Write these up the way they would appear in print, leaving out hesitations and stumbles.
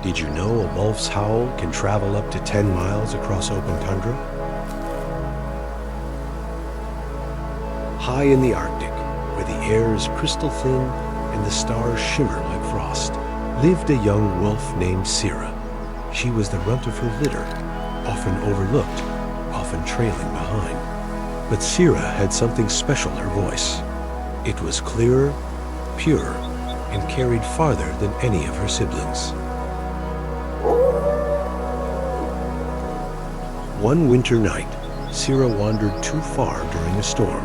Did you know a wolf's howl can travel up to 10 miles across open tundra? High in the Arctic, where the air is crystal thin and the stars shimmer like frost, lived a young wolf named Sira. She was the runt of her litter, often overlooked, often trailing behind. But Sira had something special, her voice. It was clearer, purer, and carried farther than any of her siblings. One winter night, Sira wandered too far during a storm.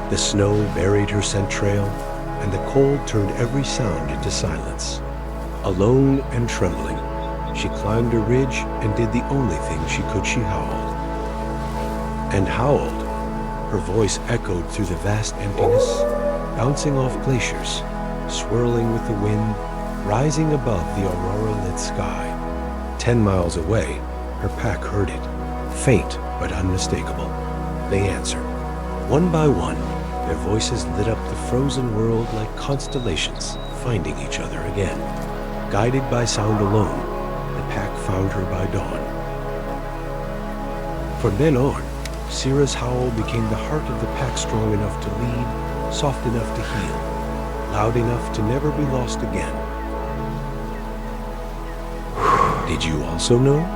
The snow buried her scent trail, and the cold turned every sound into silence. Alone and trembling, she climbed a ridge and did the only thing she could. She howled. And howled. Her voice echoed through the vast emptiness, bouncing off glaciers, swirling with the wind, rising above the aurora-lit sky. 10 miles away, her pack heard it, faint but unmistakable. They answered. One by one, their voices lit up the frozen world like constellations, finding each other again. Guided by sound alone, the pack found her by dawn. From then on, Sira's howl became the heart of the pack, strong enough to lead, soft enough to heal, loud enough to never be lost again. Did you also know?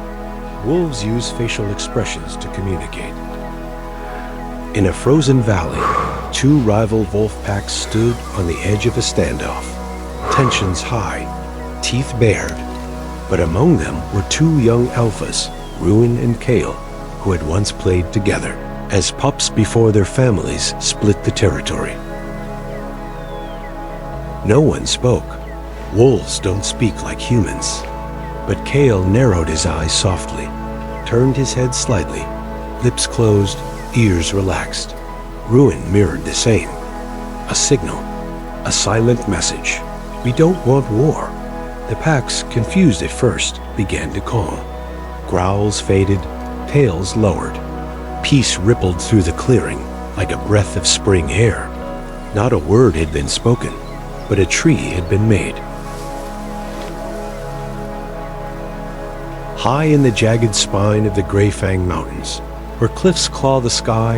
Wolves use facial expressions to communicate. In a frozen valley, two rival wolf packs stood on the edge of a standoff, tensions high, teeth bared. But among them were two young alphas, Ruin and Kale, who had once played together as pups before their families split the territory. No one spoke. Wolves don't speak like humans. But Kale narrowed his eyes softly, turned his head slightly, lips closed, ears relaxed. Ruin mirrored the same. A signal, a silent message. We don't want war. The packs, confused at first, began to calm. Growls faded, tails lowered. Peace rippled through the clearing like a breath of spring air. Not a word had been spoken, but a tree had been made. High in the jagged spine of the Greyfang Mountains, where cliffs claw the sky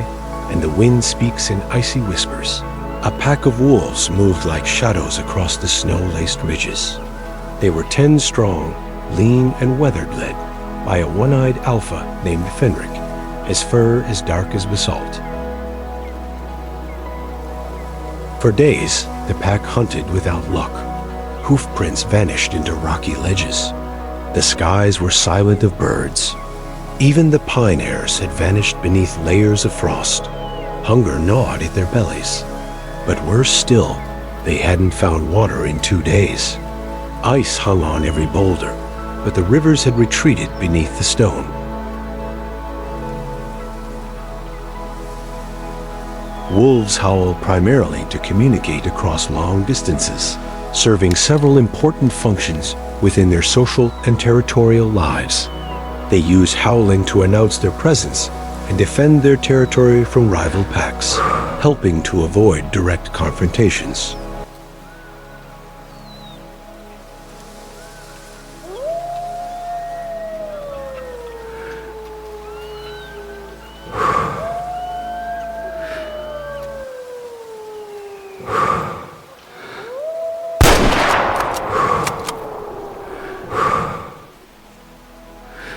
and the wind speaks in icy whispers, a pack of wolves moved like shadows across the snow-laced ridges. They were 10 strong, lean and weather-led by a one-eyed alpha named Fenric, his fur as dark as basalt. For days, the pack hunted without luck. Hoofprints vanished into rocky ledges. The skies were silent of birds. Even the pine airs had vanished beneath layers of frost. Hunger gnawed at their bellies. But worse still, they hadn't found water in 2 days. Ice hung on every boulder, but the rivers had retreated beneath the stone. Wolves howl primarily to communicate across long distances, serving several important functions within their social and territorial lives. They use howling to announce their presence and defend their territory from rival packs, helping to avoid direct confrontations.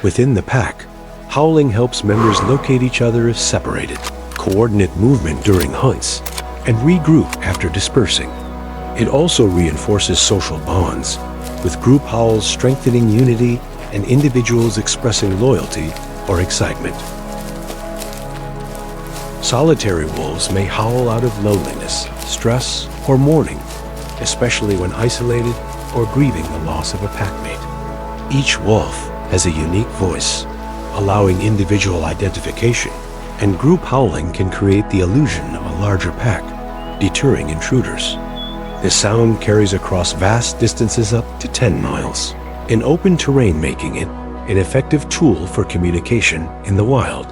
Within the pack, howling helps members locate each other if separated, coordinate movement during hunts, and regroup after dispersing. It also reinforces social bonds, with group howls strengthening unity and individuals expressing loyalty or excitement. Solitary wolves may howl out of loneliness, stress, or mourning, especially when isolated or grieving the loss of a packmate. Each wolf has a unique voice, allowing individual identification, and group howling can create the illusion of a larger pack, deterring intruders. The sound carries across vast distances up to 10 miles, in open terrain, making it an effective tool for communication in the wild.